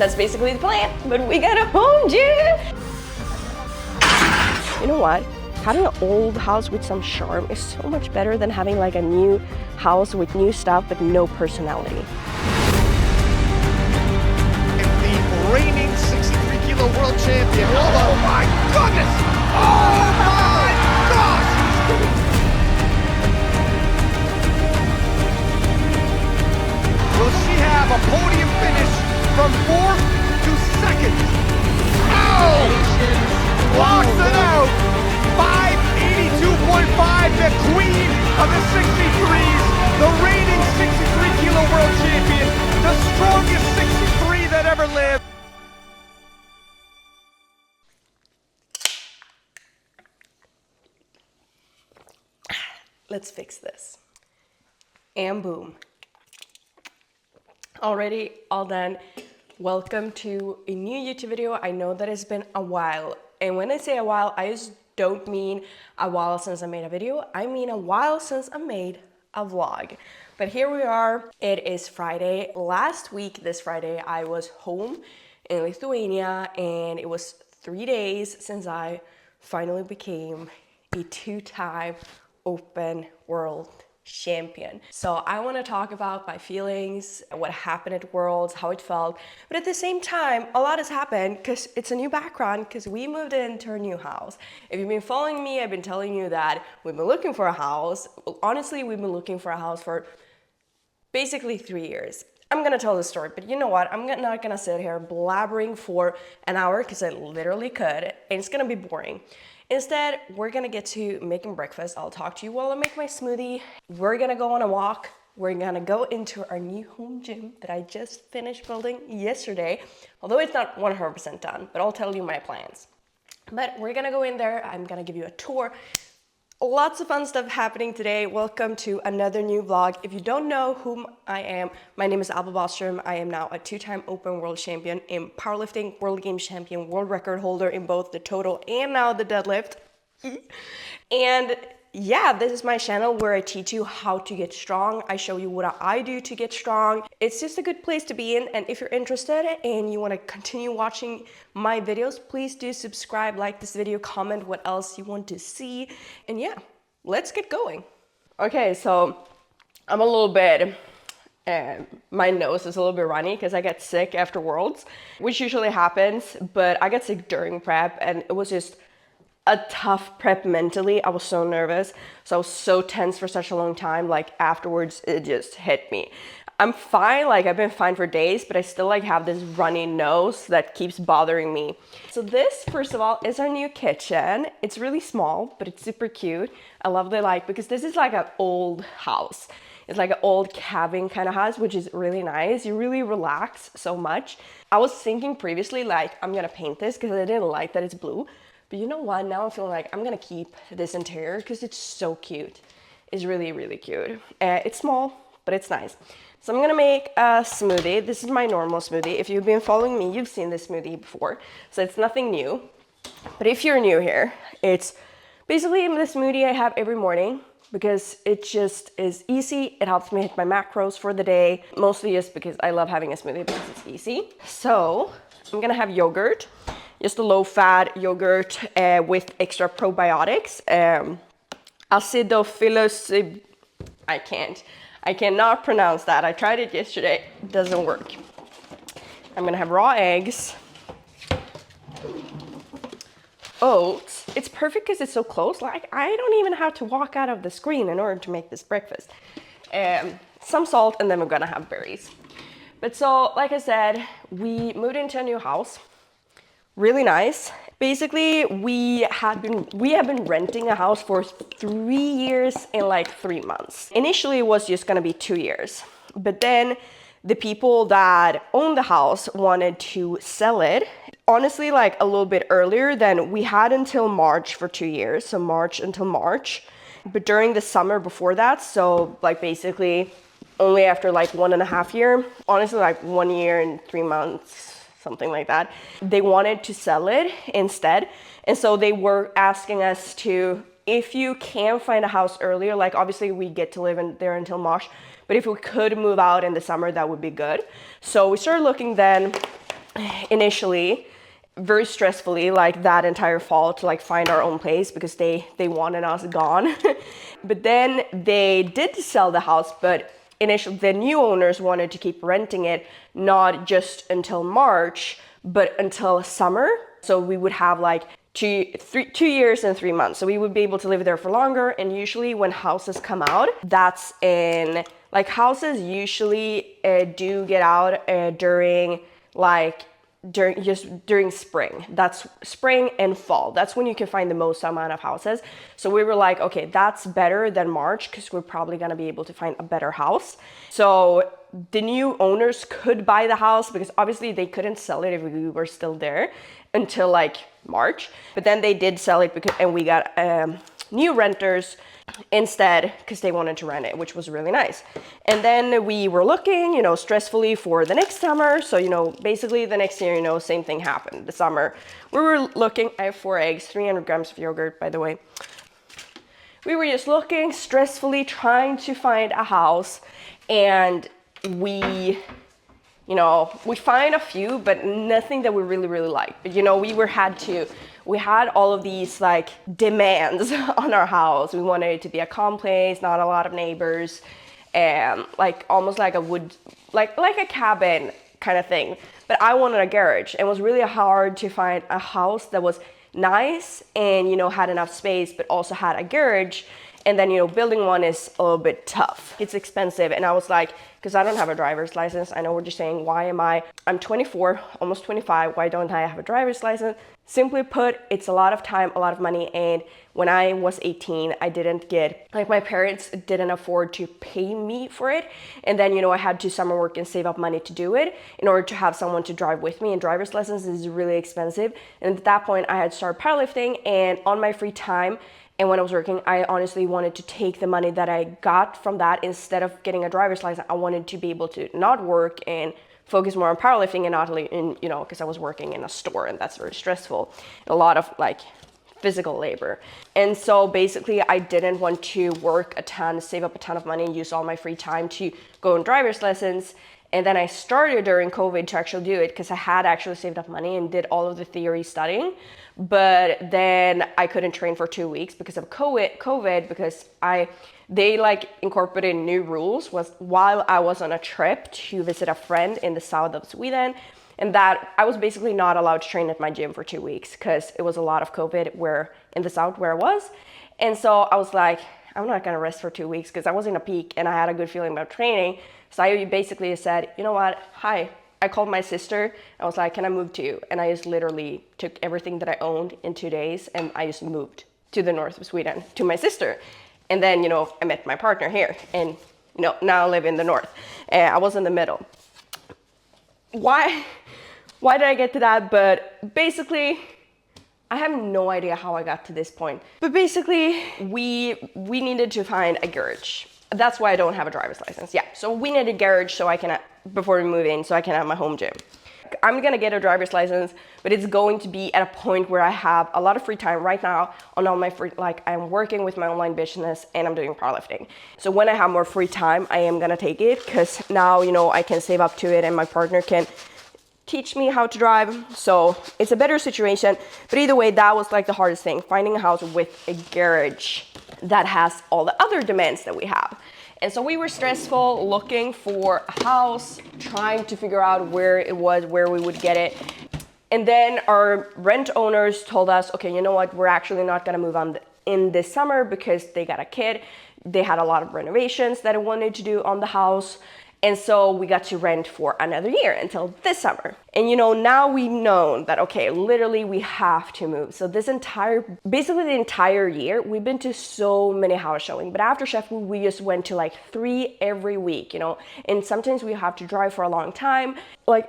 That's basically the plan, but we got a home gym. You know what? Having an old house with some charm is so much better than having like a new house with new stuff but no personality. The reigning 63-kilo world champion. Oh my goodness! Oh my gosh! Will she have a podium finish from 4th to 2nd? Oh! Blocks it out! 582.5, the queen of the 63s, the reigning 63-kilo world champion, the strongest 63 that ever lived. Let's fix this. And boom. Already all done. Welcome to a new YouTube video. I know that it's been a while. And when I say a while, I just don't mean a while since I made a video. I mean a while since I made a vlog. But here we are. It is Friday. Last week, this Friday, I was home in Lithuania, and it was 3 days since I finally became a two-time open world champion. So I want to talk about my feelings, what happened at Worlds, how it felt, but at the same time a lot has happened because it's a new background, because we moved into our new house. If you've been following me, I've been telling you that we've been looking for a house. Honestly, we've been looking for a house for basically 3 years. I'm gonna tell the story, but you know what, I'm not gonna sit here blabbering for an hour because I literally could, and it's gonna be boring. Instead, we're gonna get to making breakfast. I'll talk to you while I make my smoothie. We're gonna go on a walk. We're gonna go into our new home gym that I just finished building yesterday. Although it's not 100% done, but I'll tell you my plans. But we're gonna go in there. I'm gonna give you a tour. Lots of fun stuff happening today. Welcome to another new vlog. If you don't know whom I am, my name is Alba Boström. I am now a two-time open world champion in powerlifting, world games champion, world record holder in both the total and now the deadlift. And yeah, this is my channel where I teach you how to get strong. I show you what I do to get strong. It's just a good place to be in. And if you're interested and you want to continue watching my videos, please do subscribe, like this video, comment what else you want to see. And yeah, let's get going. Okay, so I'm a little bit, my nose is a little bit runny because I get sick after Worlds, which usually happens, but I got sick during prep, and it was just a tough prep mentally. I was so nervous, so I was so tense for such a long time. Like afterwards, it just hit me. I'm fine, like I've been fine for days, but I still like have this runny nose that keeps bothering me. So this, first of all, is our new kitchen. It's really small, but it's super cute. I love the light because this is like an old house. It's like an old cabin kind of house, which is really nice. You really relax so much. I was thinking previously, like I'm gonna paint this because I didn't like that it's blue. But you know what, now I'm feeling like I'm gonna keep this interior because it's so cute. It's really, really cute. It's small, but it's nice. So I'm gonna make a smoothie. This is my normal smoothie. If you've been following me, you've seen this smoothie before. So it's nothing new. But if you're new here, it's basically the smoothie I have every morning because it just is easy. It helps me hit my macros for the day. Mostly just because I love having a smoothie because it's easy. So I'm gonna have yogurt. Just a low-fat yogurt with extra probiotics. Acidophilus, I cannot pronounce that. I tried it yesterday, it doesn't work. I'm gonna have raw eggs. Oats. It's perfect because it's so close. Like I don't even have to walk out of the screen in order to make this breakfast. Some salt, and then we're gonna have berries. But so, like I said, we moved into a new house. Really nice. Basically, we have been renting a house for 3 years and like 3 months. Initially, it was just gonna be 2 years, but then the people that own the house wanted to sell it. Honestly, like a little bit earlier than we had until March for 2 years, so March until March. But during the summer before that, so like basically only after like 1.5 years, honestly like 1 year and 3 months. Something like that. They wanted to sell it instead. And so they were asking us to, if you can find a house earlier, like obviously we get to live in there until March, but if we could move out in the summer, that would be good. So we started looking then, initially very stressfully, like that entire fall, to like find our own place because they wanted us gone. But then they did sell the house, but initially the new owners wanted to keep renting it, not just until March, but until summer. So we would have like 2 years and 3 months. So we would be able to live there for longer. And usually when houses come out, that's in like houses usually do get out during spring. That's spring and fall. That's when you can find the most amount of houses. So we were like, okay, that's better than March because we're probably gonna be able to find a better house. So the new owners could buy the house because obviously they couldn't sell it if we were still there until like March. But then they did sell it and we got new renters instead because they wanted to rent it, which was really nice. And then we were looking, stressfully for the next summer. So, basically the next year, same thing happened. The summer we were looking. I have 4 eggs, 300 grams of yogurt, by the way. We were just looking stressfully, trying to find a house, and we find a few, but nothing that we really, really like. But, we had all of these like demands on our house. We wanted it to be a calm place, not a lot of neighbors, and like almost like a wood, like a cabin kind of thing. But I wanted a garage. It was really hard to find a house that was nice and, had enough space, but also had a garage. And then, building one is a little bit tough. It's expensive. And I was like, because I don't have a driver's license. I know what you're saying. I'm 24, almost 25. Why don't I have a driver's license? Simply put, it's a lot of time, a lot of money. And when I was 18, I didn't get, my parents didn't afford to pay me for it. And then, I had to summer work and save up money to do it in order to have someone to drive with me. And driver's license is really expensive. And at that point, I had started powerlifting, and on my free time, and when I was working, I honestly wanted to take the money that I got from that. Instead of getting a driver's license, I wanted to be able to not work and focus more on powerlifting and not, because I was working in a store and that's very stressful. A lot of physical labor. And so basically I didn't want to work a ton, save up a ton of money, and use all my free time to go on driver's lessons. And then I started during COVID to actually do it because I had actually saved up money and did all of the theory studying. But then I couldn't train for 2 weeks because of COVID because they incorporated new rules while I was on a trip to visit a friend in the south of Sweden. And that I was basically not allowed to train at my gym for 2 weeks because it was a lot of COVID in the south where I was. And so I was like, I'm not gonna rest for 2 weeks because I was in a peak and I had a good feeling about training. So I basically said, you know what, hi. I called my sister. I was like, can I move to you? And I just literally took everything that I owned in 2 days and I just moved to the north of Sweden to my sister. And then, I met my partner here and, now I live in the north. I was in the middle. Why did I get to that? But basically, I have no idea how I got to this point. But basically, we needed to find a garage. That's why I don't have a driver's license. Yeah, so we need a garage so I can, before we move in, so I can have my home gym. I'm gonna get a driver's license, but it's going to be at a point where I have a lot of free time right now on all my free, I'm working with my online business and I'm doing powerlifting. So when I have more free time, I am gonna take it because now, I can save up to it and my partner can teach me how to drive. So it's a better situation. But either way, that was the hardest thing, finding a house with a garage that has all the other demands that we have. And so we were stressful looking for a house, trying to figure out where we would get it. And then our rent owners told us, okay, you know what, we're actually not gonna move on in this summer because they got a kid. They had a lot of renovations that I wanted to do on the house. And so we got to rent for another year until this summer. And now we've known that, okay, literally we have to move. So basically the entire year, we've been to so many house showing. But after Sheffield, we just went to 3 every week, and sometimes we have to drive for a long time.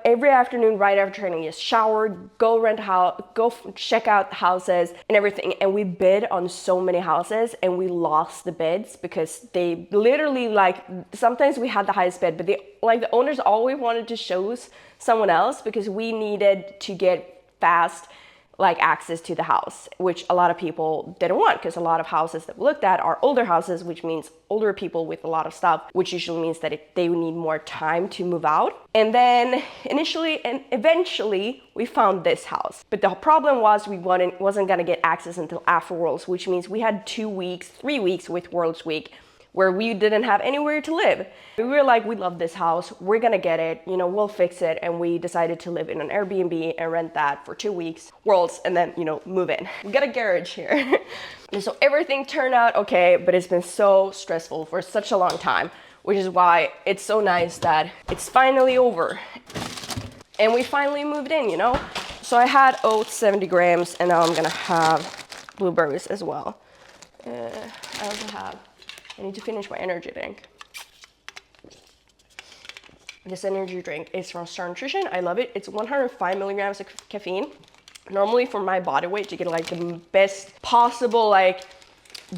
Every afternoon, right after training, just shower, go rent a house, go check out houses and everything. And we bid on so many houses and we lost the bids because they literally sometimes we had the highest bid, but the owners always wanted to choose someone else because we needed to get fast like access to the house, which a lot of people didn't want, because a lot of houses that we looked at are older houses, which means older people with a lot of stuff, which usually means that they would need more time to move out. And then initially and eventually we found this house. But the problem was we wasn't gonna get access until after Worlds, which means we had 2 weeks, 3 weeks with Worlds Week where we didn't have anywhere to live. We were like, we love this house, we're gonna get it, you know, we'll fix it. And we decided to live in an Airbnb and rent that for 2 weeks, Worlds, and then, you know, move in. We got a garage here. And so everything turned out okay, but it's been so stressful for such a long time, which is why it's so nice that it's finally over. And we finally moved in, you know? So I had oats, 70 grams, and now I'm gonna have blueberries as well. I also have, I need to finish my energy drink. This energy drink is from Star Nutrition. I love it. It's 105 milligrams of caffeine. Normally for my body weight to get like the best possible like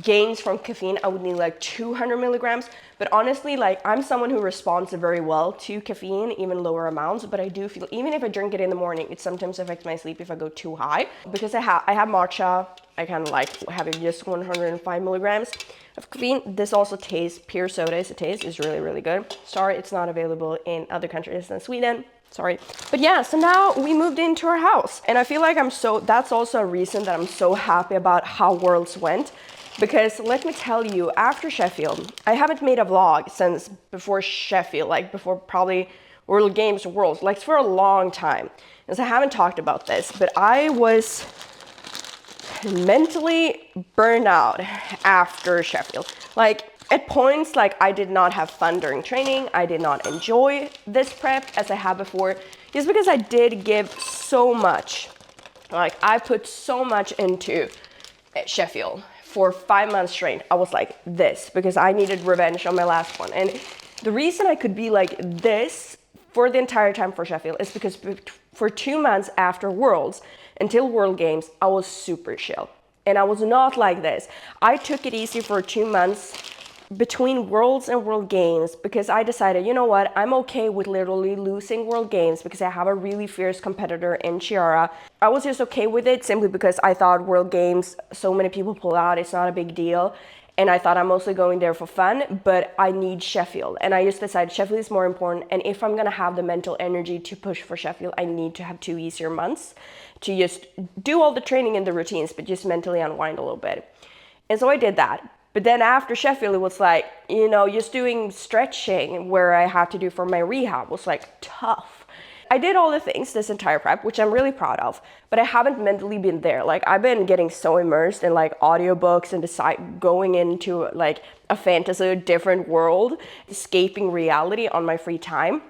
gains from caffeine, I would need like 200 milligrams. But honestly, like I'm someone who responds very well to caffeine, even lower amounts. But I do feel, even if I drink it in the morning, it sometimes affects my sleep if I go too high. Because I have matcha, I kind of like having just 105 milligrams of caffeine. This also tastes, pure soda as it tastes, is really, really good. Sorry, it's not available in other countries than Sweden. Sorry. But yeah, so now we moved into our house. And I feel like that's also a reason that I'm so happy about how Worlds went. Because let me tell you, after Sheffield, I haven't made a vlog since before Sheffield, like before probably World Games or Worlds, like for a long time. And so I haven't talked about this, but I was mentally burned out after Sheffield. Like at points, like I did not have fun during training. I did not enjoy this prep as I had before, just because I did give so much. Like I put so much into Sheffield. For 5 months straight, I was like this because I needed revenge on my last one. And the reason I could be like this for the entire time for Sheffield is because for 2 months after Worlds, until World Games, I was super chill. And I was not like this. I took it easy for 2 months between Worlds and World Games because I decided, you know what, I'm okay with literally losing World Games because I have a really fierce competitor in Chiara. I was just okay with it simply because I thought World Games, so many people pull out, it's not a big deal. And I thought I'm mostly going there for fun, but I need Sheffield. And I just decided Sheffield is more important. And if I'm gonna have the mental energy to push for Sheffield, I need to have 2 easier months to just do all the training and the routines, but just mentally unwind a little bit. And so I did that. But then after Sheffield, it was like, you know, just doing stretching where I had to do for my rehab was like tough. I did all the things this entire prep, which I'm really proud of, but I haven't mentally been there. Like I've been getting so immersed in like audiobooks and going into like a fantasy, a different world, escaping reality on my free time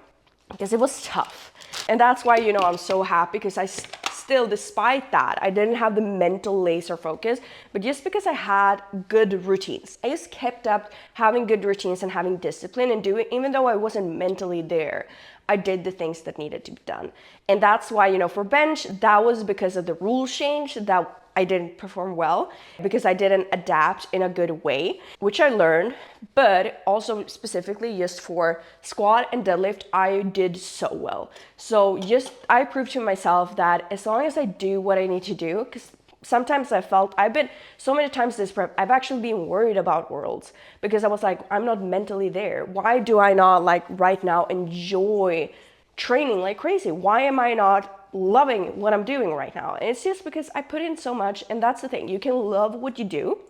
because it was tough. And that's why, you know, I'm so happy because I still, despite that, I didn't have the mental laser focus, but just because I had good routines, I just kept up having good routines and having discipline and doing, even though I wasn't mentally there, I did the things that needed to be done. And that's why, you know, for bench, that was because of the rule change that I didn't perform well because I didn't adapt in a good way, which I learned, but also specifically just for squat and deadlift, I did so well. So I proved to myself that as long as I do what I need to do, because sometimes I've been so many times this prep, I've actually been worried about Worlds because I was like, I'm not mentally there. Why do I not like right now enjoy training like crazy? Why am I not loving what I'm doing right now? And it's just because I put in so much, and that's the thing. You can love what you do,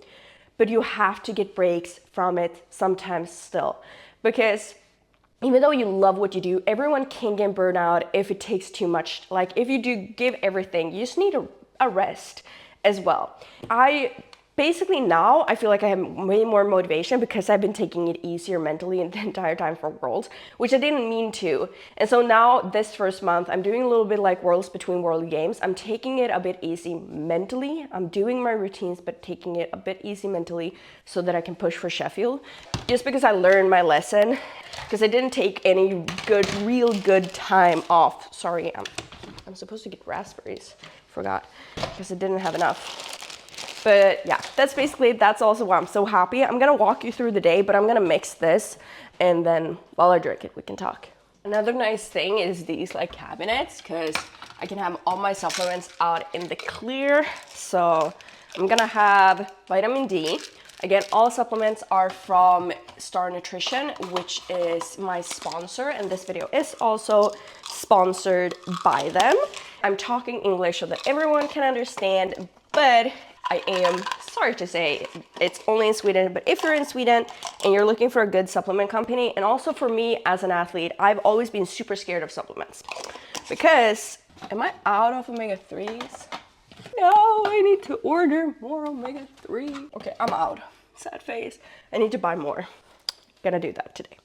but you have to get breaks from it sometimes still. Because even though you love what you do, everyone can get burned out if it takes too much. Like if you do give everything, you just need a rest as well. Basically now I feel like I have way more motivation because I've been taking it easier mentally the entire time for Worlds, which I didn't mean to. And so now this first month, I'm doing a little bit like Worlds between World Games. I'm taking it a bit easy mentally. I'm doing my routines, but taking it a bit easy mentally so that I can push for Sheffield. Just because I learned my lesson, because I didn't take any real good time off. Sorry, I'm supposed to get raspberries. Forgot, because I didn't have enough. But yeah, that's also why I'm so happy. I'm gonna walk you through the day, but I'm gonna mix this and then while I drink it, we can talk. Another nice thing is these like cabinets, because I can have all my supplements out in the clear. So I'm gonna have vitamin D. Again, all supplements are from Star Nutrition, which is my sponsor, and this video is also sponsored by them. I'm talking English so that everyone can understand, but I am sorry to say it's only in Sweden. But if you're in Sweden and you're looking for a good supplement company, and also for me as an athlete, I've always been super scared of supplements because, am I out of omega-3s? No, I need to order more omega-3. Okay, I'm out. Sad face. I need to buy more. Gonna do that today.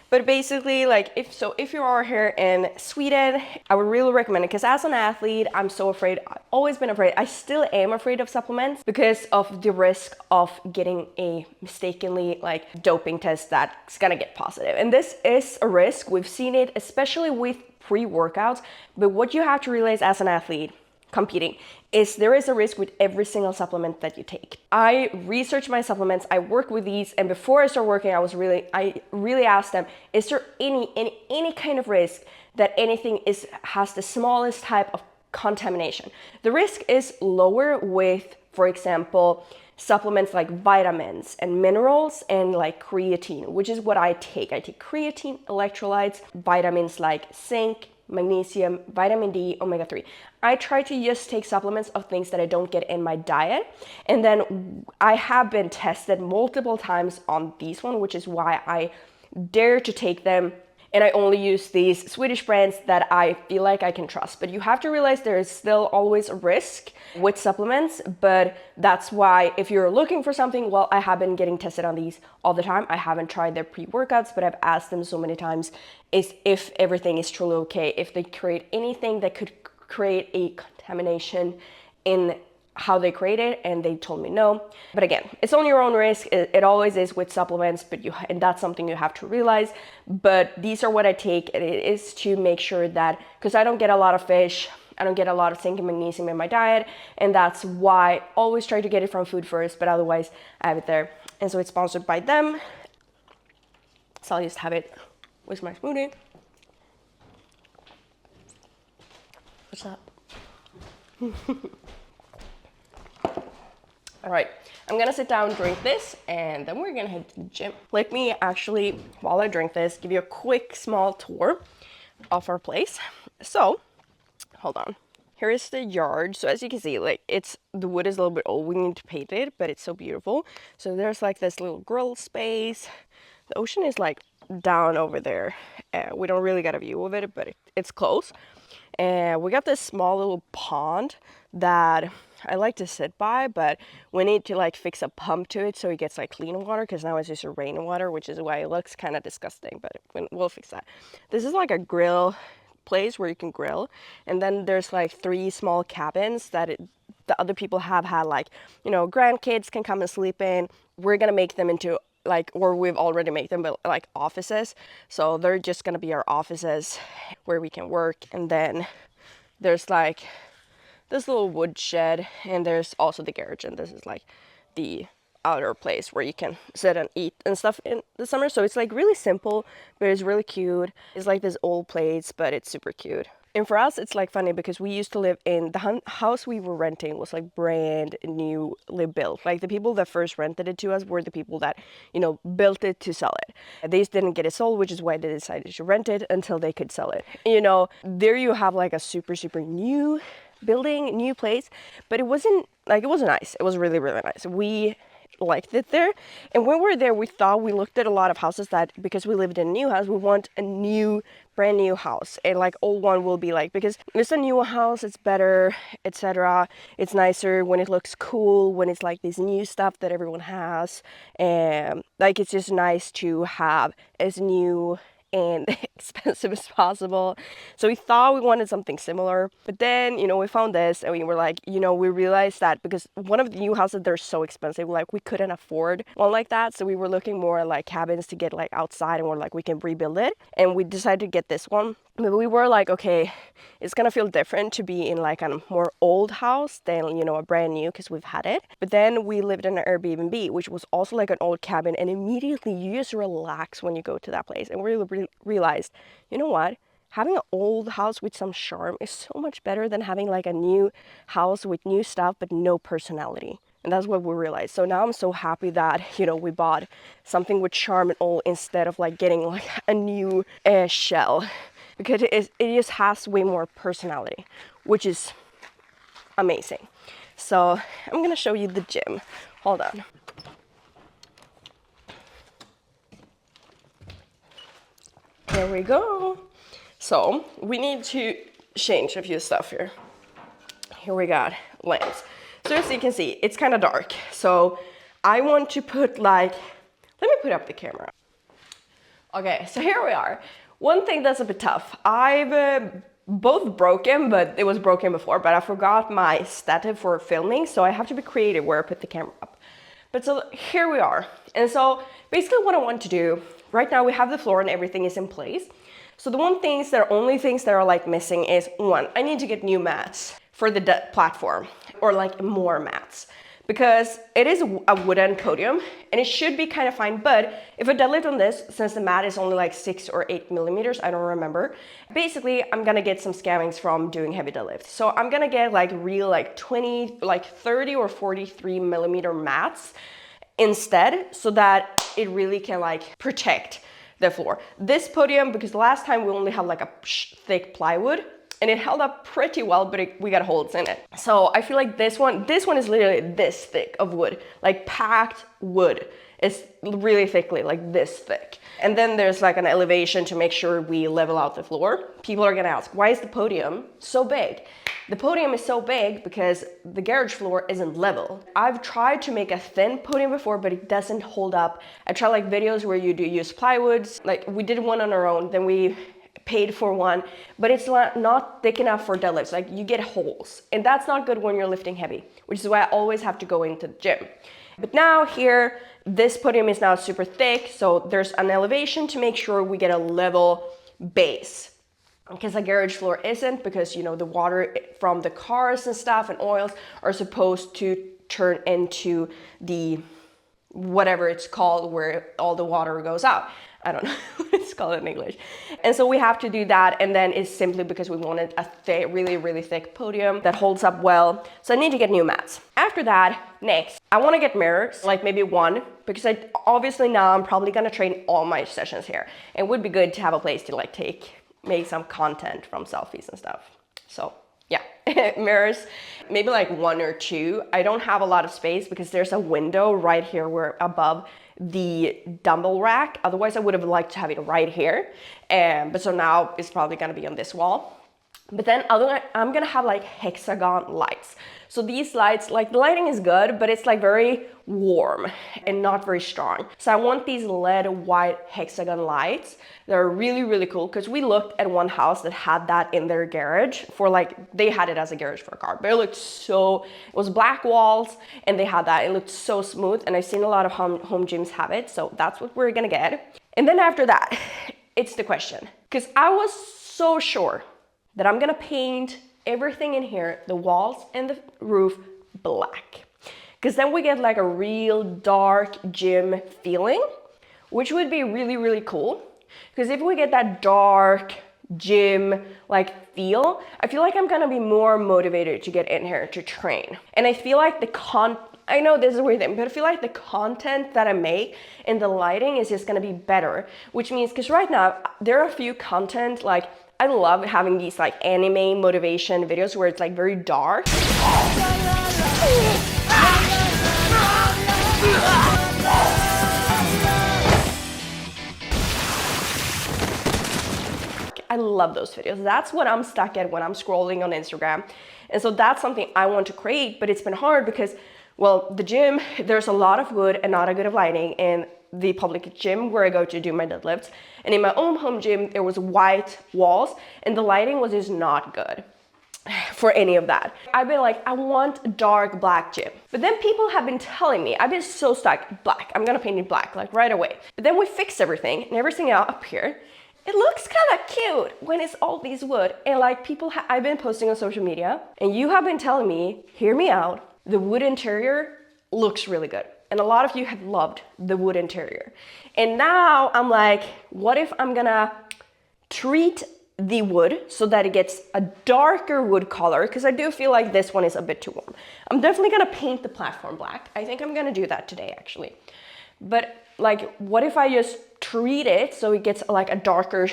But basically, like, if you are here in Sweden, I would really recommend it, because as an athlete, I'm so afraid. I've always been afraid. I still am afraid of supplements because of the risk of getting a mistakenly like doping test that's gonna get positive. And this is a risk. We've seen it, especially with pre-workouts. But what you have to realize as an athlete competing is there is a risk with every single supplement that you take. I research my supplements, I work with these, and before I start working, I really asked them, is there any kind of risk that anything has the smallest type of contamination? The risk is lower with, for example, supplements like vitamins and minerals and like creatine, which is what I take. I take creatine, electrolytes, vitamins like zinc, magnesium, vitamin D, omega-3. I try to just take supplements of things that I don't get in my diet. And then I have been tested multiple times on these one, which is why I dare to take them. And I only use these Swedish brands that I feel like I can trust. But you have to realize there is still always a risk with supplements. But that's why if you're looking for something, well, I have been getting tested on these all the time. I haven't tried their pre-workouts, but I've asked them so many times is if everything is truly okay, if they create anything that could create a contamination in how they create it, and they told me no. But again, it's on your own risk. It always is with supplements, and that's something you have to realize. But these are what I take, and it is to make sure that, because I don't get a lot of fish, I don't get a lot of zinc and magnesium in my diet, and that's why I always try to get it from food first, but otherwise I have it there. And so it's sponsored by them, so I'll just have it with my smoothie. What's up? All right, I'm gonna sit down, drink this, and then we're gonna head to the gym. Let me actually, while I drink this, give you a quick small tour of our place. So, hold on. Here is the yard. So as you can see, like the wood is a little bit old. We need to paint it, but it's so beautiful. So there's like this little grill space. The ocean is like down over there. We don't really get a view of it, but it's close. And we got this small little pond that I like to sit by, but we need to like fix a pump to it so it gets like clean water, because now it's just rainwater, which is why it looks kind of disgusting, but we'll fix that. This is like a grill place where you can grill, and then there's like 3 small cabins that the other people have had, like, you know, grandkids can come and sleep in. We're gonna make them into like, or we've already made them, but like offices. So they're just gonna be our offices where we can work. And then there's like this little wood shed, and there's also the garage, and this is like the outer place where you can sit and eat and stuff in the summer. So it's like really simple, but it's really cute. It's like this old place, but it's super cute. And for us, it's like funny because we used to live in the house we were renting was like brand newly built. Like the people that first rented it to us were the people that, you know, built it to sell it. They just didn't get it sold, which is why they decided to rent it until they could sell it. You know, there you have like a super new building, new place, but it wasn't nice. It was really, really nice. We liked it there. And when we were there, we looked at a lot of houses that, because we lived in a new house, we want a new, brand new house. And like old one will be like, because it's a new house, it's better, etc. It's nicer when it looks cool, when it's like this new stuff that everyone has. And like, it's just nice to have as new and expensive as possible. So we thought we wanted something similar, but then, you know, we found this, and we were like, you know, we realized that because one of the new houses, they're so expensive, like we couldn't afford one like that. So we were looking more like cabins to get like outside, and we're like, we can rebuild it. And we decided to get this one. But we were like, okay, it's gonna feel different to be in like a more old house than, you know, a brand new, because we've had it. But then we lived in an Airbnb, which was also like an old cabin, and immediately you just relax when you go to that place. And we realized, you know what? having an old house with some charm is so much better than having like a new house with new stuff but no personality. And that's what we realized. So now I'm so happy that, you know, we bought something with charm and all instead of like getting like a new shell, because it just has way more personality, which is amazing. So I'm gonna show you the gym. Hold on. There we go. So we need to change a few stuff here. Here we got lamps. So as you can see, it's kind of dark. So I want to put like, let me put up the camera. Okay, so here we are. One thing that's a bit tough. I've both broken, but it was broken before, but I forgot my stative for filming. So I have to be creative where I put the camera up. But so here we are. And so basically what I want to do, right now we have the floor and everything is in place. So the only things that are like missing is one, I need to get new mats for the platform, or like more mats, because it is a wooden podium and it should be kind of fine. But if I deadlift on this, since the mat is only like 6 or 8 millimeters, I don't remember. Basically, I'm gonna get some scammings from doing heavy deadlifts. So I'm gonna get like real like 30 or 43 millimeter mats instead, so that it really can like protect the floor. This podium, because last time we only had like a thick plywood and it held up pretty well, but we got holes in it. So I feel like this one is literally this thick of wood, like packed wood. It's really thickly, like this thick. And then there's like an elevation to make sure we level out the floor. People are gonna ask, why is the podium so big? The podium is so big because the garage floor isn't level. I've tried to make a thin podium before, but it doesn't hold up. I tried like videos where you do use plywoods. Like we did one on our own, then we paid for one, but it's not thick enough for deadlifts. Like you get holes, and that's not good when you're lifting heavy, which is why I always have to go into the gym. But now here, this podium is now super thick, so there's an elevation to make sure we get a level base. Because the garage floor isn't, because you know the water from the cars and stuff and oils are supposed to turn into the whatever it's called where all the water goes out. I don't know what it's called in English. And so we have to do that, and then it's simply because we wanted a really thick podium that holds up well. So I need to get new mats. After that, next, I want to get mirrors, like maybe one, because obviously now I'm probably gonna train all my sessions here. It would be good to have a place to like make some content from selfies and stuff. So yeah, mirrors, maybe like 1 or 2. I don't have a lot of space because there's a window right here where above the dumbbell rack. Otherwise I would have liked to have it right here. But so now it's probably gonna be on this wall. But then I'm gonna have like hexagon lights. So these lights, like the lighting is good, but it's like very warm and not very strong. So I want these LED white hexagon lights. They're really cool, because we looked at one house that had that in their garage for like, they had it as a garage for a car, but it was black walls and they had that. It looked so smooth, and I've seen a lot of home gyms have it. So that's what we're gonna get. And then after that, it's the question, because I was so sure that I'm gonna paint everything in here, the walls and the roof, black. Because then we get like a real dark gym feeling, which would be really cool. Because if we get that dark gym like feel, I feel like I'm gonna be more motivated to get in here to train. And I feel like I know this is a weird thing, but I feel like the content that I make and the lighting is just gonna be better. Which means, because right now there are a few content, like I love having these like anime motivation videos where it's like very dark. I love those videos. That's what I'm stuck at when I'm scrolling on Instagram. And so that's something I want to create, but it's been hard because, well, the gym, there's a lot of wood and not a good of lighting in the public gym where I go to do my deadlifts. And in my own home gym, there was white walls and the lighting was just not good for any of that. I've been like, I want a dark black gym. But then people have been telling me, I've been so stuck, black, I'm gonna paint it black, like right away. But then we fixed everything and everything up here. It looks kind of cute when it's all these wood. And like I've been posting on social media and you have been telling me, hear me out, the wood interior looks really good. And a lot of you have loved the wood interior. And now I'm like, what if I'm gonna treat the wood so that it gets a darker wood color, because I do feel like this one is a bit too warm. I'm definitely gonna paint the platform black. I think I'm gonna do that today actually. But like, what if I just treat it so it gets like a darker,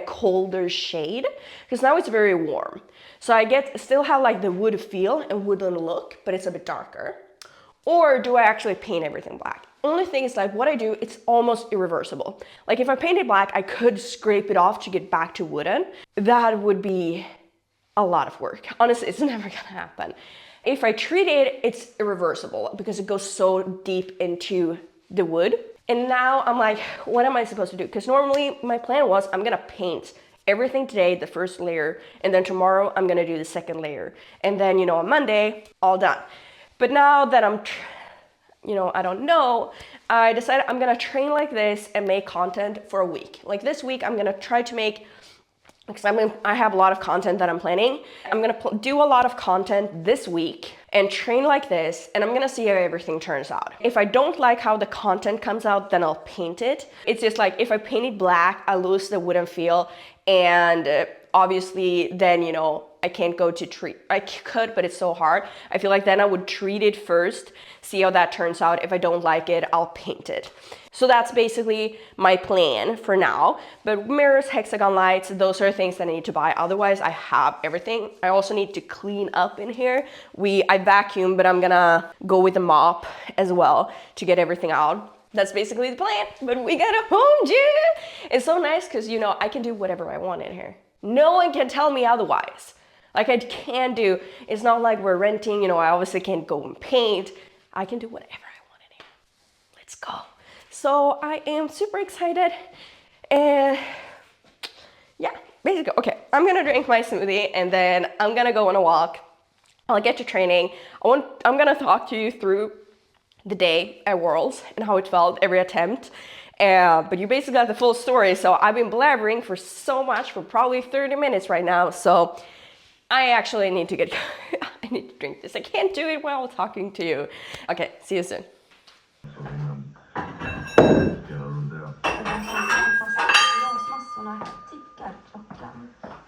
colder shade? Because now it's very warm. So I still have like the wood feel and wooden look, but it's a bit darker. Or do I actually paint everything black? Only thing is like what I do, it's almost irreversible. Like if I painted black, I could scrape it off to get back to wooden. That would be a lot of work. Honestly, it's never gonna happen. If I treat it, it's irreversible because it goes so deep into the wood. And now I'm like, what am I supposed to do? Because normally my plan was I'm gonna paint everything today, the first layer, and then tomorrow I'm gonna do the second layer. And then, you know, on Monday, all done. But now that I don't know, I decided I'm gonna train like this and make content for a week. Like this week, I'm gonna try to make, because I have a lot of content that I'm planning. I'm gonna do a lot of content this week and train like this, and I'm gonna see how everything turns out. If I don't like how the content comes out, then I'll paint it. It's just like, if I paint it black, I lose the wooden feel, and obviously then, you know, I can't go to treat. I could, but it's so hard. I feel like then I would treat it first, see how that turns out. If I don't like it, I'll paint it. So that's basically my plan for now. But mirrors, hexagon lights, those are things that I need to buy. Otherwise, I have everything. I also need to clean up in here. I vacuum, but I'm gonna go with a mop as well to get everything out. That's basically the plan. But we got a home gym. It's so nice because, you know, I can do whatever I want in here. No one can tell me otherwise. Like I can do, it's not like we're renting, you know, I obviously can't go and paint. I can do whatever I want in here. Let's go. So I am super excited. And yeah, basically, okay, I'm gonna drink my smoothie and then I'm gonna go on a walk. I'll get to training. I'm gonna talk to you through the day at Worlds and how it felt, every attempt. But you basically got the full story. So I've been blabbering for probably 30 minutes right now. So I actually need to I need to drink this. I can't do it while talking to you. Okay, see you soon.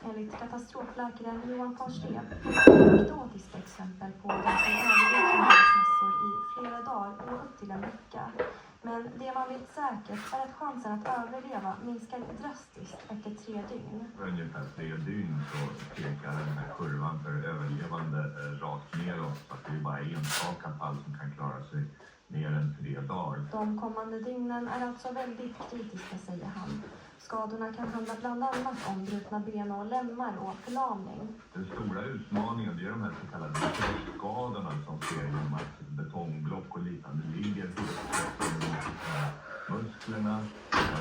Enligt katastrofläkaren Johan Forsleb anekdotiska exempel på de som överlevt havsmässor i flera dagar och upp till en vecka. Men det man vet säkert är att chansen att överleva minskar drastiskt efter 3 dygn. Ungefär 3 dygn så pekar den här kurvan för överlevande rakt neråt. Så att det är bara enstaka fall som kan klara sig mer än 3 dagar. De kommande dygnen är alltså väldigt kritiska, säger han. Skadorna kan handla bland annat om brutna ben och lemmar och förlamning. Den stora utmaningen är de här så kallade krossskadorna som sker genom att betongblock och liknande ligger musklerna.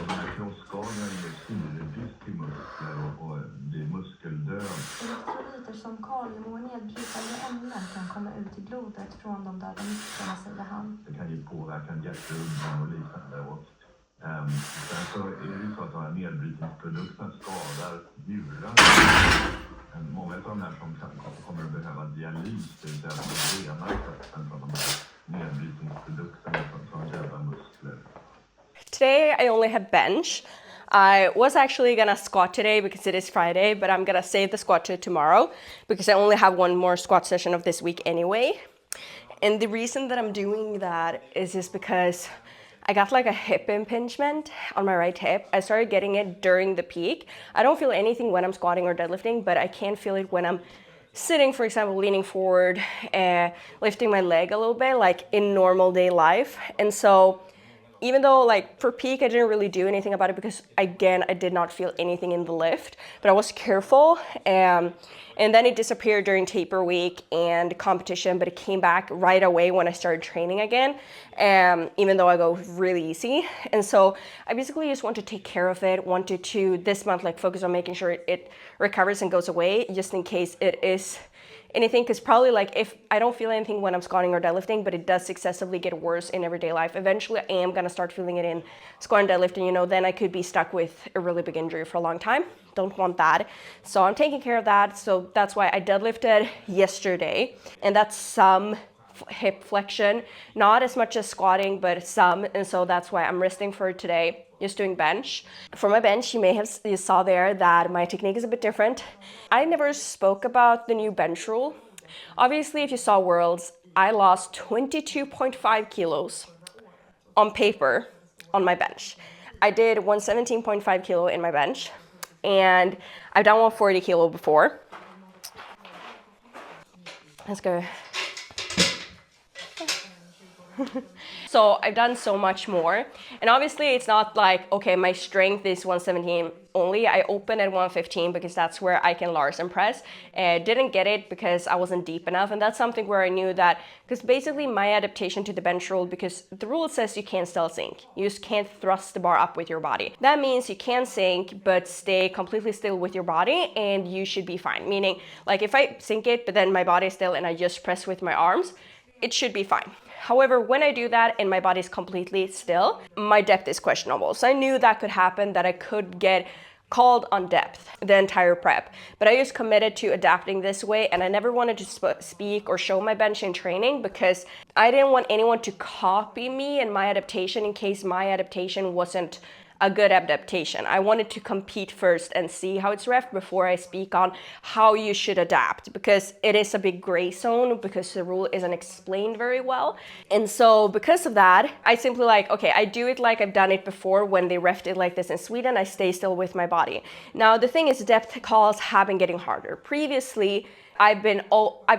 Och de här krossskadorna ger syrebrist i muskler och blir muskeldöd. Elektrolyter som kalium och nedbrytande ämnen kan komma ut i blodet från de döda musklerna, säger han. Det kan ge påverkan hjärtrummen och liknande. Sen så är det ju så att de här nedbrytningsprodukterna skadar njurar. Många av de här som kommer att behöva dialys, det vill säga de renar kroppen från de här nedbrytningsprodukterna som dödar muskler. Today I only have bench. I was actually gonna squat today because it is Friday, but I'm gonna save the squat to tomorrow because I only have one more squat session of this week anyway. And the reason that I'm doing that is just because I got like a hip impingement on my right hip. I started getting it during the peak. I don't feel anything when I'm squatting or deadlifting, but I can feel it when I'm sitting, for example, leaning forward, lifting my leg a little bit, like in normal day life. And so even though like for peak, I didn't really do anything about it because again, I did not feel anything in the lift, but I was careful. And then it disappeared during taper week and competition, but it came back right away when I started training again, even though I go really easy. And so I basically just want to take care of it, wanted to this month like focus on making sure it recovers and goes away just in case it is anything, because probably like if I don't feel anything when I'm squatting or deadlifting, but it does successively get worse in everyday life, eventually I am gonna start feeling it in squatting and deadlifting, you know, then I could be stuck with a really big injury for a long time. Don't want that. So I'm taking care of that. So that's why I deadlifted yesterday, and that's some hip flexion, not as much as squatting, but some. And so that's why I'm resting for today. just doing bench. For my bench, you saw there that my technique is a bit different. I never spoke about the new bench rule. Obviously, if you saw Worlds, I lost 22.5 kilos on paper on my bench. I did 117.5 kilo in my bench, and I've done 140 kilo before. Let's go. So I've done so much more. And obviously it's not like, okay, my strength is 117 only. I opened at 115 because that's where I can Larsen press. Didn't get it because I wasn't deep enough. And that's something where I knew that, because basically my adaptation to the bench rule, because the rule says you can't still sink. You just can't thrust the bar up with your body. That means you can sink, but stay completely still with your body and you should be fine. Meaning, like if I sink it, but then my body is still and I just press with my arms, it should be fine. However, when I do that and my body's completely still, my depth is questionable. So I knew that could happen, that I could get called on depth the entire prep. But I just committed to adapting this way, and I never wanted to speak or show my bench in training because I didn't want anyone to copy me and my adaptation in case my adaptation wasn't a good adaptation. I wanted to compete first and see how it's ref before I speak on how you should adapt, because it is a big gray zone because the rule isn't explained very well. And so because of that, I simply like, okay, I do it like I've done it before when they refed it like this in Sweden. I stay still with my body. Now the thing is, depth calls have been getting harder. Previously, I've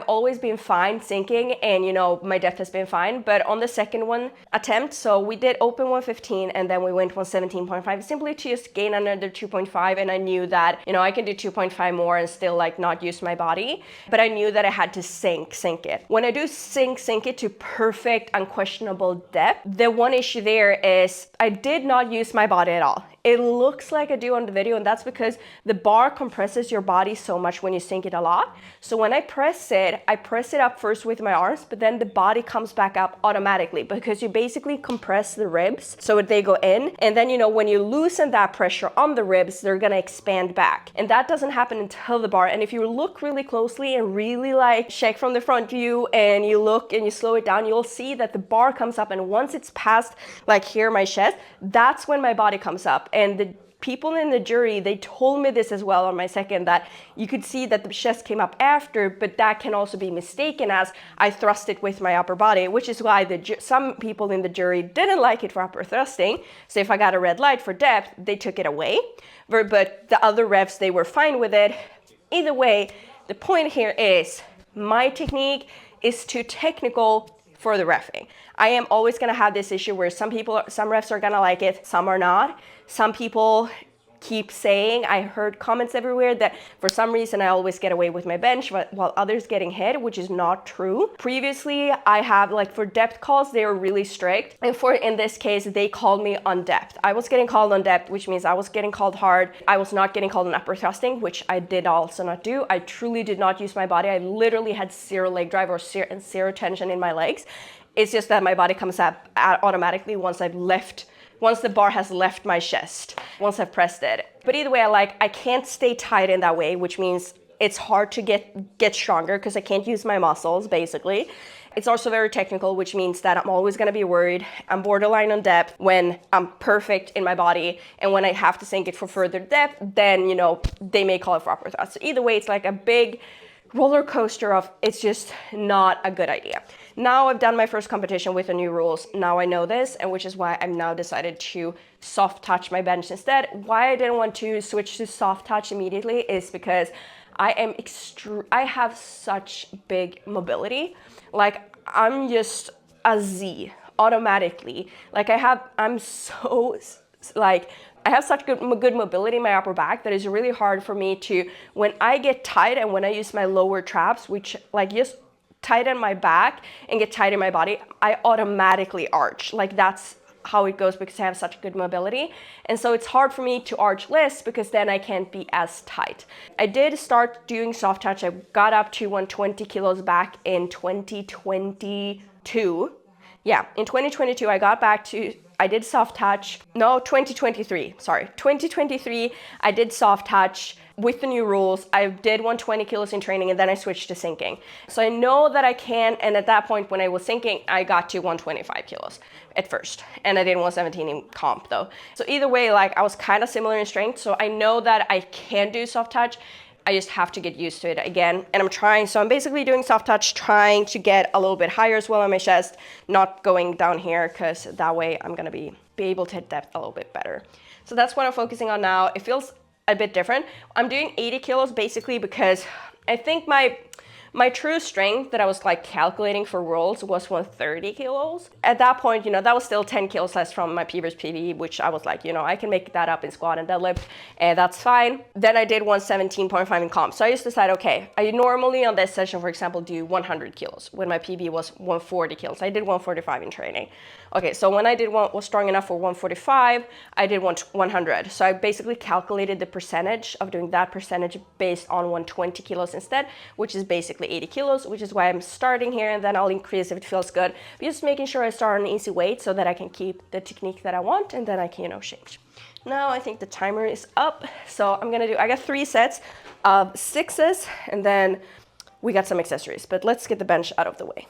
always been fine sinking, and my depth has been fine. But on the second one attempt, so we did open 115 and then we went 117.5 simply to just gain another 2.5. And I knew that I can do 2.5 more and still like not use my body, but I knew that I had to sink it. When I do sink it to perfect unquestionable depth, the one issue there is I did not use my body at all. It looks like I do on the video, and that's because the bar compresses your body so much when you sink it a lot. So when I press it up first with my arms, but then the body comes back up automatically because you basically compress the ribs so they go in. And then, when you loosen that pressure on the ribs, they're gonna expand back. And that doesn't happen until the bar. And if you look really closely and really like check from the front view and you look and you slow it down, you'll see that the bar comes up. And once it's past like here, my chest, that's when my body comes up. And the people in the jury, they told me this as well on my second, that you could see that the chest came up after, but that can also be mistaken as I thrust it with my upper body, which is why some people in the jury didn't like it for upper thrusting. So if I got a red light for depth, they took it away. But the other refs, they were fine with it. Either way, the point here is my technique is too technical for the reffing. I am always gonna have this issue where some refs are gonna like it, some are not. Some people keep saying, I heard comments everywhere that for some reason I always get away with my bench while others getting hit, which is not true. Previously, I have for depth calls, they were really strict. And in this case, they called me on depth. I was getting called on depth, which means I was getting called hard. I was not getting called on upper thrusting, which I did also not do. I truly did not use my body. I literally had zero leg drive or zero tension in my legs. It's just that my body comes up automatically once the bar has left my chest, once I've pressed it. But either way, I can't stay tight in that way, which means it's hard to get stronger because I can't use my muscles, basically. It's also very technical, which means that I'm always gonna be worried. I'm borderline on depth when I'm perfect in my body, and when I have to sink it for further depth, then, they may call it for upper thrust. So either way, it's like a big roller coaster of it's just not a good idea. Now I've done my first competition with the new rules. Now I know this, and which is why I've now decided to soft touch my bench instead. Why I didn't want to switch to soft touch immediately is because I have such big mobility. I'm just a Z automatically. I have such good mobility in my upper back that it's really hard for me to, when I get tight and when I use my lower traps, which just tighten my back and get tight in my body, I automatically arch. That's how it goes because I have such good mobility. And so it's hard for me to arch less because then I can't be as tight. I did start doing soft touch. I got up to 120 kilos back in 2022. Yeah, in 2022, I did soft touch. No, 2023, sorry. 2023, I did soft touch with the new rules, I did 120 kilos in training and then I switched to sinking. So I know that I can, and at that point when I was sinking, I got to 125 kilos at first. And I did 117 in comp though. So either way, like I was kind of similar in strength. So I know that I can do soft touch. I just have to get used to it again. And I'm trying, so I'm basically doing soft touch, trying to get a little bit higher as well on my chest, not going down here, because that way I'm gonna be able to hit depth a little bit better. So that's what I'm focusing on now. It feels a bit different. I'm doing 80 kilos basically because I think my true strength that I was like calculating for Worlds was 130 kilos. At that point, you know, that was still 10 kilos less from my previous PB, which I was like, you know, I can make that up in squat and deadlift, and that's fine. Then I did 117.5 in comp. So I just decided, okay, I normally on this session, for example, do 100 kilos when my PB was 140 kilos. I did 145 in training. Okay, so when I did was strong enough for 145, I did 100. So I basically calculated the percentage of doing that percentage based on 120 kilos instead, which is basically 80 kilos, which is why I'm starting here, and then I'll increase if it feels good. But just making sure I start on an easy weight so that I can keep the technique that I want, and then I can, you know, change. Now I think the timer is up. So I got 3 sets of 6s, and then we got some accessories, but let's get the bench out of the way.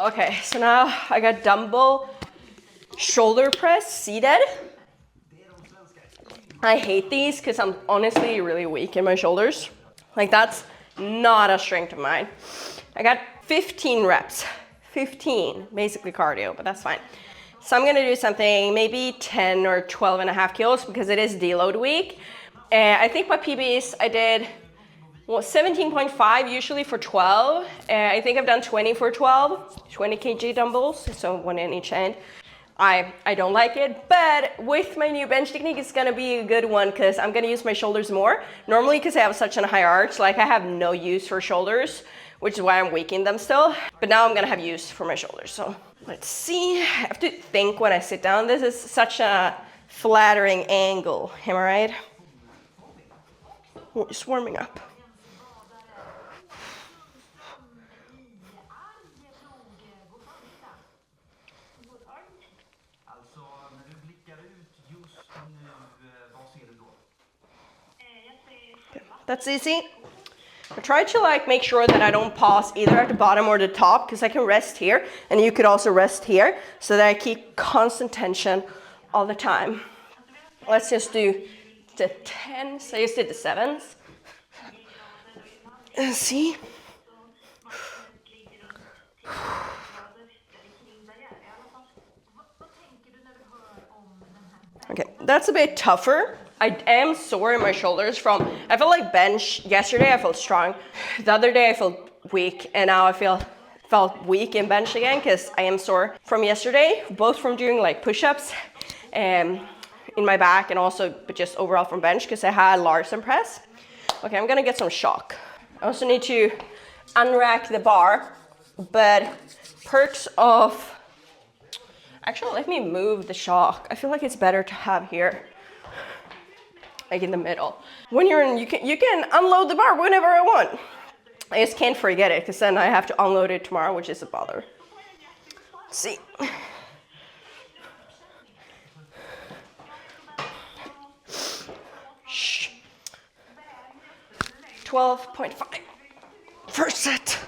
Okay, so now I got dumbbell shoulder press seated. I hate these because I'm honestly really weak in my shoulders. Like that's not a strength of mine. I got 15 reps, 15, basically cardio, but that's fine. So I'm gonna do something maybe 10 or 12 and a half kilos because it is deload week. I think my PBs I did 17.5 usually for 12. I think I've done 20 for 12, 20 kg dumbbells, so one in each hand. I don't like it, but with my new bench technique, it's gonna be a good one because I'm gonna use my shoulders more. Normally, because I have such a high arch, like I have no use for shoulders, which is why I'm weak in them still. But now I'm gonna have use for my shoulders. So let's see. I have to think when I sit down. This is such a flattering angle, am I right? Oh, it's warming up. That's easy. I try to like make sure that I don't pause either at the bottom or the top because I can rest here and you could also rest here so that I keep constant tension all the time. Let's just do the 10s. I just did the 7s. See? Okay, that's a bit tougher. I am sore in my shoulders from, I felt like bench yesterday, I felt strong. The other day I felt weak, and now I felt weak in bench again because I am sore from yesterday, both from doing like push-ups in my back and also but just overall from bench because I had Larsen press. Okay, I'm gonna get some shock. I also need to unrack the bar, but perks of, actually let me move the shock. I feel like it's better to have here, like in the middle. When you're in, you can unload the bar whenever I want. I just can't forget it because then I have to unload it tomorrow, which is a bother. Let's see. Shh. 12.5. First set.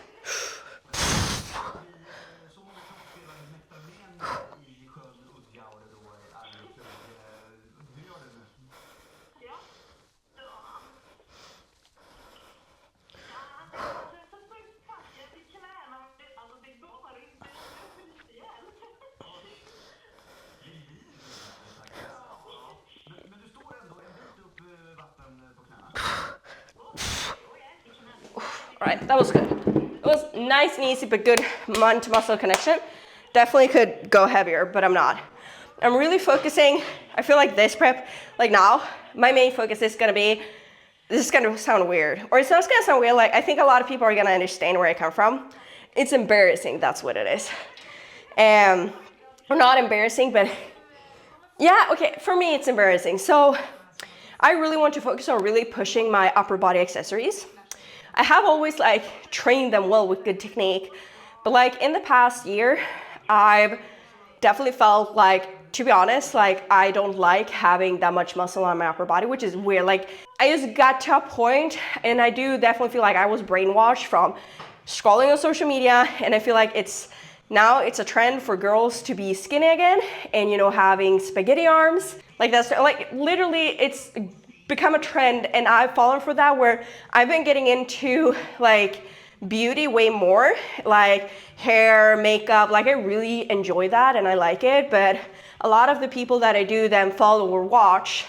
All right, that was good. It was nice and easy, but good mind to muscle connection. Definitely could go heavier, but I'm not. I'm really focusing, I feel like this prep, like now, my main focus is gonna be, this is gonna sound weird, or it's not gonna sound weird, like I think a lot of people are gonna understand where I come from. It's embarrassing, that's what it is. Or not embarrassing, but yeah, okay, for me it's embarrassing. So I really want to focus on really pushing my upper body accessories. I have always like trained them well with good technique, but like in the past year, I've definitely felt like, to be honest, like I don't like having that much muscle on my upper body, which is weird. Like I just got to a point, and I do definitely feel like I was brainwashed from scrolling on social media, and I feel like now it's a trend for girls to be skinny again and, you know, having spaghetti arms. Like that's like literally it's become a trend, and I've fallen for that, where I've been getting into like beauty way more, like hair, makeup. Like I really enjoy that and I like it, but a lot of the people that I do then follow or watch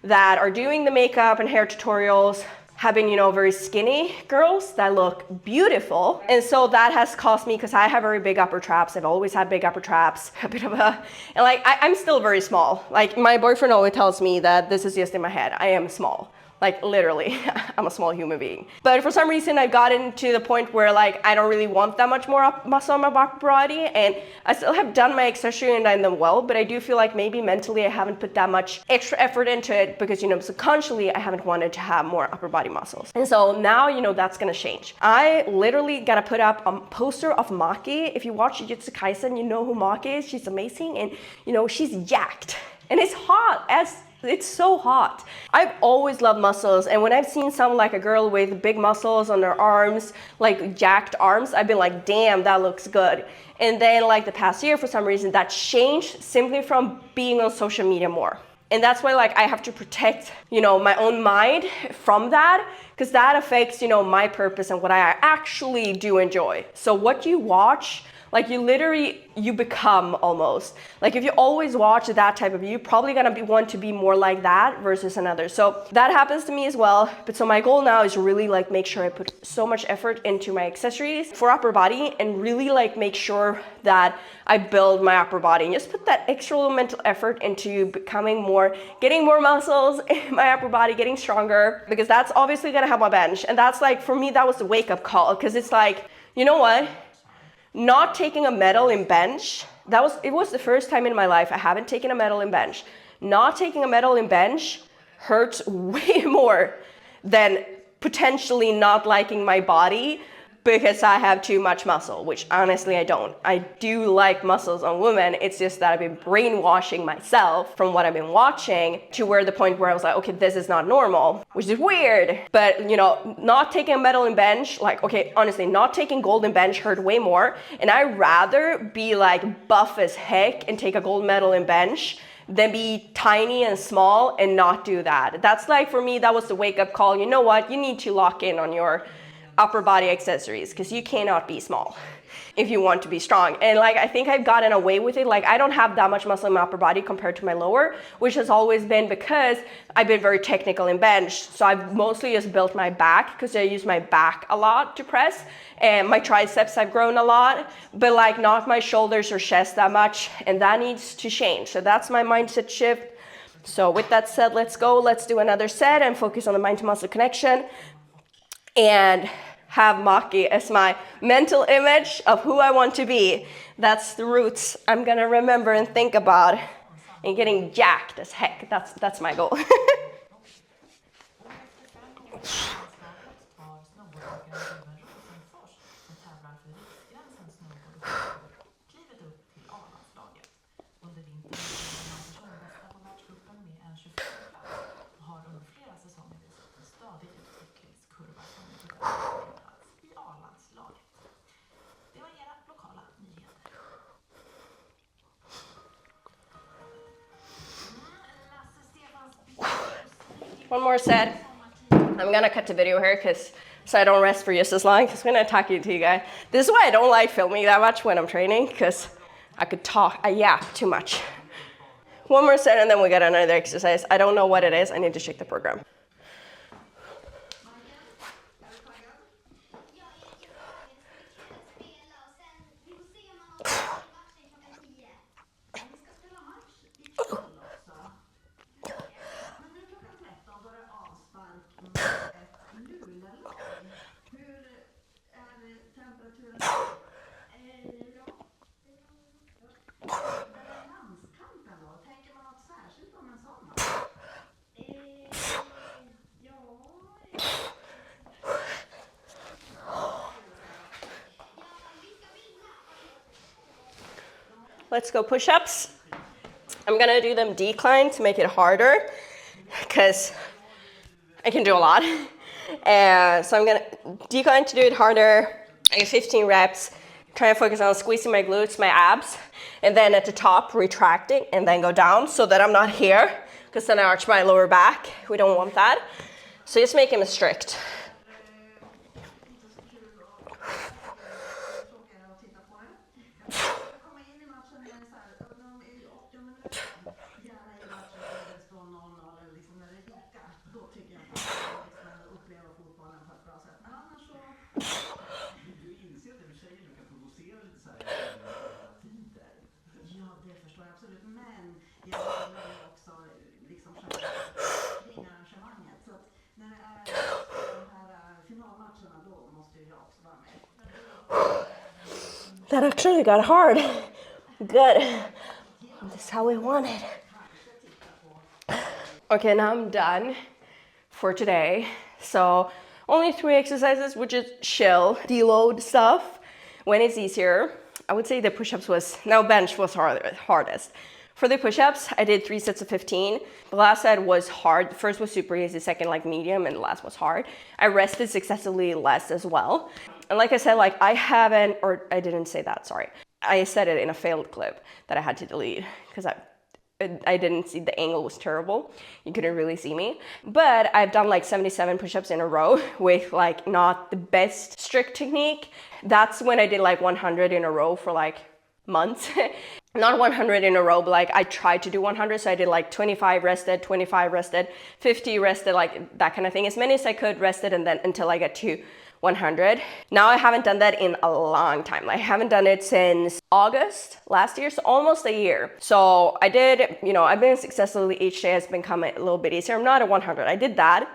that are doing the makeup and hair tutorials have been, you know, very skinny girls that look beautiful. And so that has cost me, because I have very big upper traps. I've always had big upper traps, a bit of a, and like I'm still very small. Like my boyfriend always tells me that this is just in my head. I am small. Like literally, I'm a small human being. But for some reason, I've gotten to the point where like I don't really want that much more muscle on my upper body, and I still have done my accessory and done them well, but I do feel like maybe mentally I haven't put that much extra effort into it, because, you know, subconsciously I haven't wanted to have more upper body muscles. And so now, you know, that's gonna change. I literally gotta put up a poster of Maki. If you watch Jujutsu Kaisen, you know who Maki is. She's amazing, and you know, she's jacked, and it's hot it's so hot. I've always loved muscles, and when I've seen some, like a girl with big muscles on their arms, like jacked arms, I've been like, damn, that looks good. And then like the past year, for some reason, that changed simply from being on social media more. And that's why like I have to protect, you know, my own mind from that, because that affects, you know, my purpose and what I actually do enjoy. So what you watch, like you become almost. Like if you always watch that type of you, you're probably gonna want to be more like that versus another. So that happens to me as well. But so my goal now is really like make sure I put so much effort into my accessories for upper body, and really like make sure that I build my upper body and just put that extra little mental effort into becoming more, getting more muscles in my upper body, getting stronger, because that's obviously gonna help my bench. And that's like, for me, that was the wake up call, because it's like, you know what? Not taking a medal in bench, it was the first time in my life I haven't taken a medal in bench. Not taking a medal in bench hurts way more than potentially not liking my body because I have too much muscle, which honestly I don't. I do like muscles on women. It's just that I've been brainwashing myself from what I've been watching to where the point where I was like, okay, this is not normal, which is weird. But you know, not taking a medal in bench, like, okay, honestly, not taking gold in bench hurt way more. And I'd rather be like buff as heck and take a gold medal in bench than be tiny and small and not do that. That's like, for me, that was the wake up call. You know what? You need to lock in on your upper body accessories, because you cannot be small if you want to be strong. And like, I think I've gotten away with it. Like I don't have that much muscle in my upper body compared to my lower, which has always been because I've been very technical in bench. So I've mostly just built my back, because I use my back a lot to press, and my triceps I've grown a lot, but like not my shoulders or chest that much, and that needs to change. So that's my mindset shift. So with that said, let's do another set and focus on the mind to muscle connection, and have Maki as my mental image of who I want to be. That's the roots I'm gonna remember and think about, and getting jacked as heck. That's my goal. One more set. I'm gonna cut the video here so I don't rest for just as long, because I'm gonna talk to you guys. This is why I don't like filming that much when I'm training, because I yap too much. One more set and then we got another exercise. I don't know what it is. I need to check the program. Let's go push-ups. I'm gonna do them decline to make it harder because I can do a lot. So I'm gonna decline to do it harder. I get 15 reps. Try to focus on squeezing my glutes, my abs, and then at the top, retracting and then go down so that I'm not here because then I arch my lower back. We don't want that. So just make them strict. That actually got hard. Good. This is how we want it. Okay, now I'm done for today. So only 3 exercises, which is chill, deload stuff when it's easier. I would say the push-ups bench was hardest. For the push-ups, I did 3 sets of 15. The last set was hard. The first was super easy, second like medium, and the last was hard. I rested successively less as well. And like I said, like I didn't say that, sorry. I said it in a failed clip that I had to delete because I didn't see, the angle was terrible. You couldn't really see me. But I've done like 77 push-ups in a row with like not the best strict technique. That's when I did like 100 in a row for like months. Not 100 in a row, but like I tried to do 100. So I did like 25 rested, 25 rested, 50 rested, like that kind of thing. As many as I could rested and then until I get to 100. Now I haven't done that in a long time. I haven't done it since August last year, so almost a year. So I did, I've been successfully, each day has become a little bit easier. I'm not at 100. I did that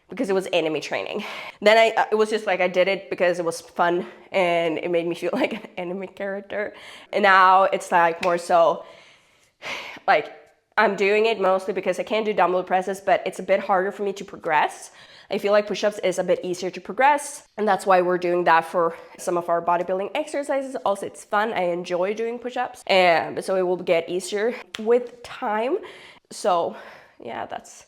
because it was enemy training. Then it was just like I did it because it was fun and it made me feel like an enemy character. And now it's like more so like I'm doing it mostly because I can't do dumbbell presses, but it's a bit harder for me to progress. I feel like push-ups is a bit easier to progress, and that's why we're doing that for some of our bodybuilding exercises. Also, it's fun. I enjoy doing push-ups, and so it will get easier with time. So yeah, that's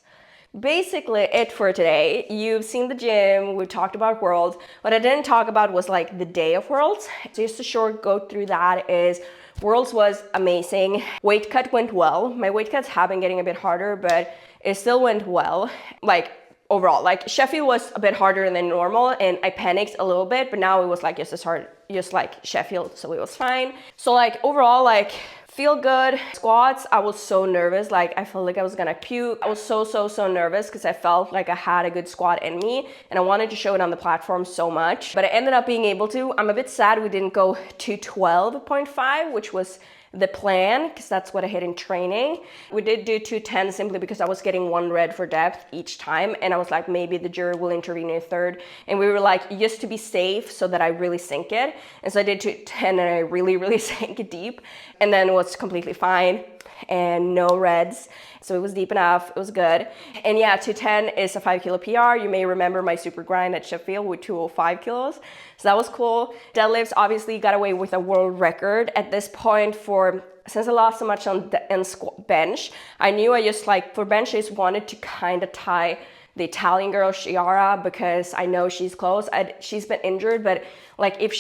basically it for today. You've seen the gym, we talked about Worlds. What I didn't talk about was like the day of Worlds. So just a short go through that is Worlds was amazing. Weight cut went well. My weight cuts have been getting a bit harder, but it still went well. Like overall, like Sheffield was a bit harder than normal and I panicked a little bit, but now it was like just as hard, just like Sheffield, so it was fine. So like overall, like feel good. Squats, I was so nervous, like I felt like I was gonna puke. I was so nervous because I felt like I had a good squat in me and I wanted to show it on the platform so much, but I ended up being able to. I'm a bit sad we didn't go to 12.5, which was the plan, because that's what I hit in training. We did do 210 simply because I was getting 1 red for depth each time, and I was like, maybe the jury will intervene in a third, and we were like, just to be safe so that I really sink it. And so I did 210 and I really sank it deep, and then it was completely fine and no reds, so it was deep enough, it was good. And yeah, 210 is a 5 kilo PR. You may remember my super grind at Sheffield with 205 kilos, so that was cool. Deadlifts, obviously got away with a world record at this point. Since I lost so much on bench, I knew I just like for bench I just wanted to kind of tie the Italian girl Chiara, because I know she's close. She's been injured, but like if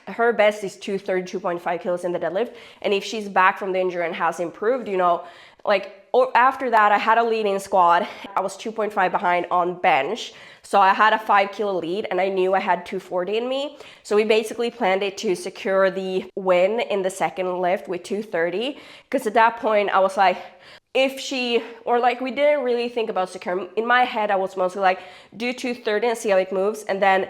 her best is 232.5 kilos in the deadlift, and if she's back from the injury and has improved, after that I had a lead in squat. I was 2.5 behind on bench, so I had a 5 kilo lead and I knew I had 240 in me. So we basically planned it to secure the win in the second lift with 230, because at that point I was like, we didn't really think about securing. In my head, I was mostly like, do 230 and see how it moves. And then,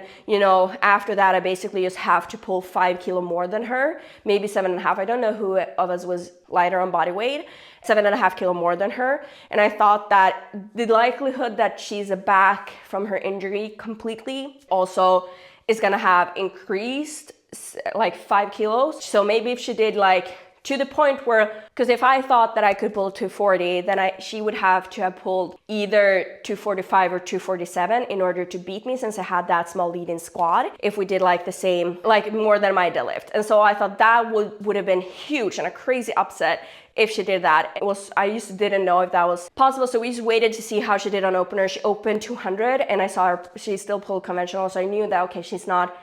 after that, I basically just have to pull 5 kilo more than her, maybe 7.5. I don't know who of us was lighter on body weight, 7.5 kilo more than her. And I thought that the likelihood that she's back from her injury completely also is gonna have increased like 5 kilos. So maybe if she did like to the point where, because if I thought that I could pull 240, then she would have to have pulled either 245 or 247 in order to beat me, since I had that small lead in squat, if we did like the same, like more than my deadlift. And so I thought that would have been huge and a crazy upset if she did that. I just didn't know if that was possible, so we just waited to see how she did on opener. She opened 200 and I saw her, she still pulled conventional, so I knew that, okay, she's not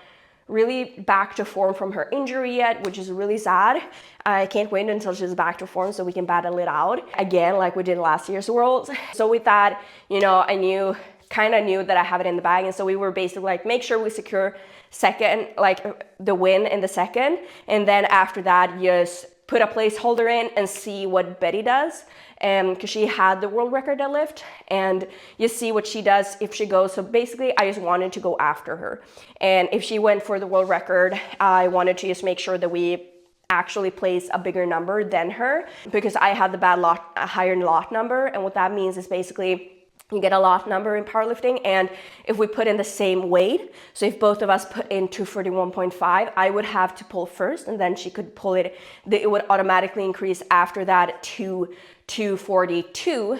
really back to form from her injury yet, which is really sad. I can't wait until she's back to form so we can battle it out again like we did last year's Worlds. So with that, you know, I kind of knew that I have it in the bag, and so we were basically like, make sure we secure second, like the win in the second, and then after that just put a placeholder in and see what Betty does, because she had the world record deadlift, and you see what she does if she goes. So basically I just wanted to go after her, and if she went for the world record, I wanted to just make sure that we actually place a bigger number than her, because I had a higher lot number, and what that means is basically you get a lot number in powerlifting, and if we put in the same weight, so if both of us put in 241.5, I would have to pull first, and then she could pull it. It would automatically increase after that to 242,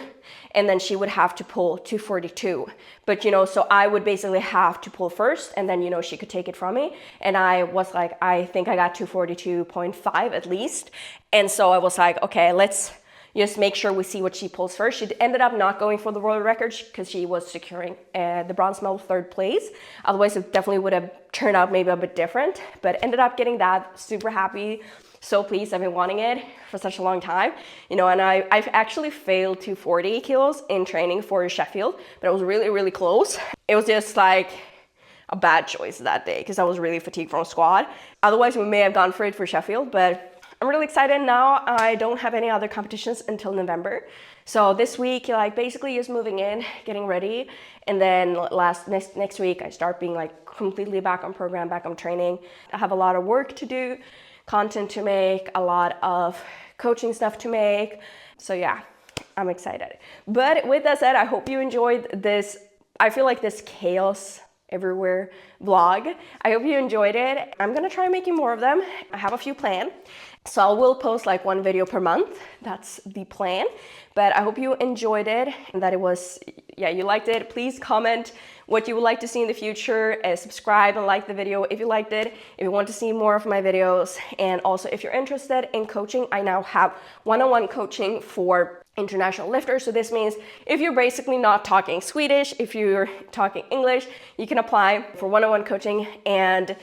and then she would have to pull 242. But, you know, so I would basically have to pull first, and then, you know, she could take it from me. And I was like, I think I got 242.5 at least. And so I was like, okay, let's just make sure we see what she pulls first. She ended up not going for the world record because she was securing the bronze medal, third place. Otherwise, it definitely would have turned out maybe a bit different, but ended up getting that. Super happy, so pleased. I've been wanting it for such a long time, you know, and I've actually failed 240 kilos in training for Sheffield, but it was really, really close. It was just like a bad choice that day because I was really fatigued from squat. Otherwise, we may have gone for it for Sheffield, but I'm really excited now. I don't have any other competitions until November. So this week, like basically just moving in, getting ready. And then next week, I start being like completely back on program, back on training. I have a lot of work to do, content to make, a lot of coaching stuff to make. So yeah, I'm excited. But with that said, I hope you enjoyed this. I feel like this chaos everywhere vlog. I hope you enjoyed it. I'm gonna try making more of them. I have a few planned. So I will post like one video per month. That's the plan. But I hope you enjoyed it and that it was, yeah, you liked it. Please comment what you would like to see in the future. Subscribe and like the video if you liked it, if you want to see more of my videos. And also if you're interested in coaching, I now have one-on-one coaching for international lifters. So this means if you're basically not talking Swedish, if you're talking English, you can apply for one-on-one coaching. And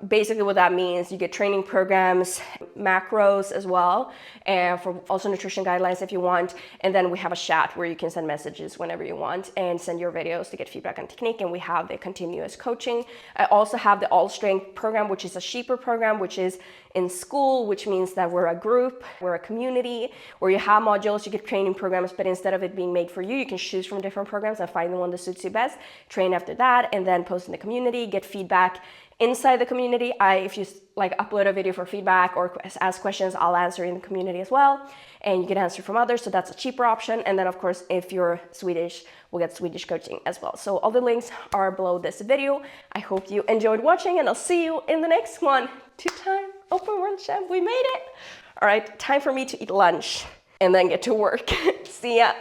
basically what that means, you get training programs, macros as well, and for also nutrition guidelines if you want. And then we have a chat where you can send messages whenever you want and send your videos to get feedback on technique. And we have the continuous coaching. I also have the all strength program, which is a cheaper program, which is in school, which means that we're a group, we're a community where you have modules, you get training programs, but instead of it being made for you, you can choose from different programs and find the one that suits you best, train after that, and then post in the community, get feedback inside the community. If you like upload a video for feedback or ask questions, I'll answer in the community as well, and you can answer from others, so that's a cheaper option. And then of course, if you're Swedish, we'll get Swedish coaching as well. So all the links are below this video. I hope you enjoyed watching, and I'll see you in the next one. 2-time open world champ, we made it. All right, time for me to eat lunch and then get to work. See ya.